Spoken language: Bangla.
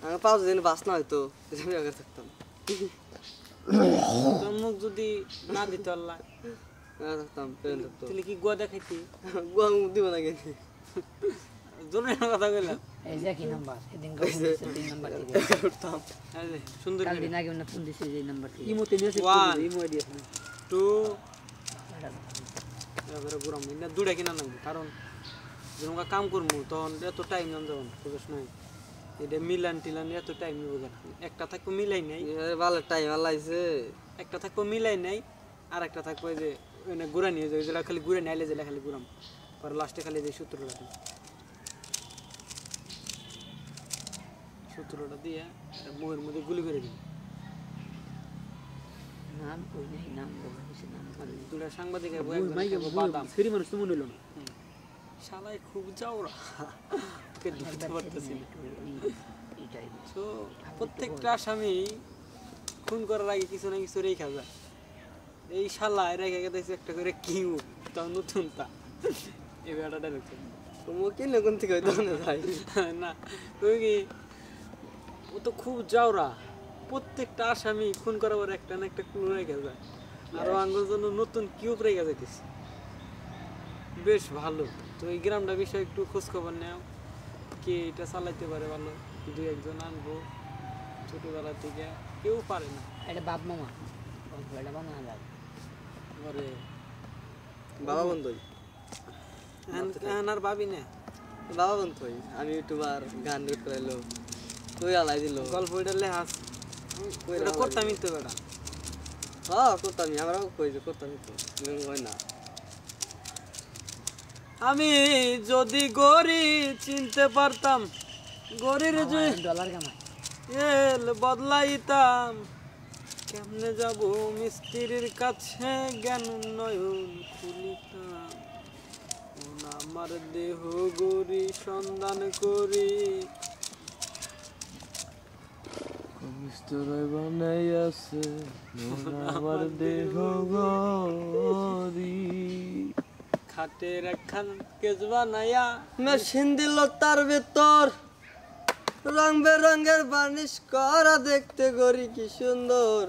আমি 5 দিন বাস না হয়তো আমি আগে থাকতাম তোর মুখ যদি না দিত আল্লাহ থাকতাম পেন থাকতো তাহলে কি গোয়া দেখাইতি গুয়া মুখ দিব না কেন জোরের কথা কইলাম এই যে কি নাম্বার এদিন কইছে 3 নাম্বার থেকে উঠতাম এই যে সুন্দর কাল করে দিন আগে ফোন দিছে যে নাম্বার থেকে ইমোতে নিয়েছে One. ইমো দিয়েছে 2 এবারে গুরাম না দুড়া কিনা লাগবে কারণ যখন কাম করবো তখন এত টাইম নাম যাবো বুঝছ না এটা মিলান টিলান এত টাইম নিব একটা থাকবো মিলাই নাই ভালো টাইম আল্লাহইছে একটা থাকবো মিলাই নাই আর একটা থাকবো যে ঘুরা নিয়ে যাবে যেটা খালি ঘুরে নাইলে যেটা খালি ঘুরাম পরে লাস্টে খালি যে সূত্রটা দিয়ে মুখের মধ্যে গুলি করে দিই নাম কই নাই নাম বলছে নাম দুটা সাংবাদিক বাদাম ফ্রি মানুষ তো মনে হলো না শালাই খুব যাওরা ওকে ধরতে পারতেছি না তো প্রত্যেকটা আসামি খুন করার আগে কিছু না কিছু রেখা যায় এই শালা রেখে গেছে একটা করে কিউ তাও নতুন তা এই বেটাটা রেখে তোমার কি না কোন থেকে হইতো না ভাই না তুই কি ও তো খুব যাওরা প্রত্যেকটা আসামি খুন করার পর একটা না একটা ক্লু রেখে যায় আরো আঙ্গুল জন্য নতুন কিউব রেখে যাইতেছে বেশ ভালো তো এই গ্রামটা বিষয়ে একটু খোঁজ খবর নেও কে এটা চালাইতে পারে ভালো দুই একজন আনবো ছোটবেলা থেকে কেউ পারে না এটা বাপ মামা এটা বানানো যায় ঘরে বাবা বন্ধুই আর ভাবি না বাবা বন্ধুই আমি ইউটিউবার গান রেড করাইলো তুই আলাই দিল গল্প এটা লেহাস এটা করতামই তো বেটা হ্যাঁ করতাম আমরাও কইছে করতাম তো হয় না আমি যদি গরি চিনতে পারতাম গরির যে ডলার কামাই এল বদলাইতাম কেমনে যাব মিস্ত্রির কাছে জ্ঞান উন্নয়ন খুলিতাম আমার দেহ গরি সন্ধান করি মিস্ত্রি বানাই আছে আমার দেহ গরি খাটের একখান কেজ বানাইয়া মেশিন দিল তার ভেতর রং বেরঙের বার্নিশ করা দেখতে গরি কি সুন্দর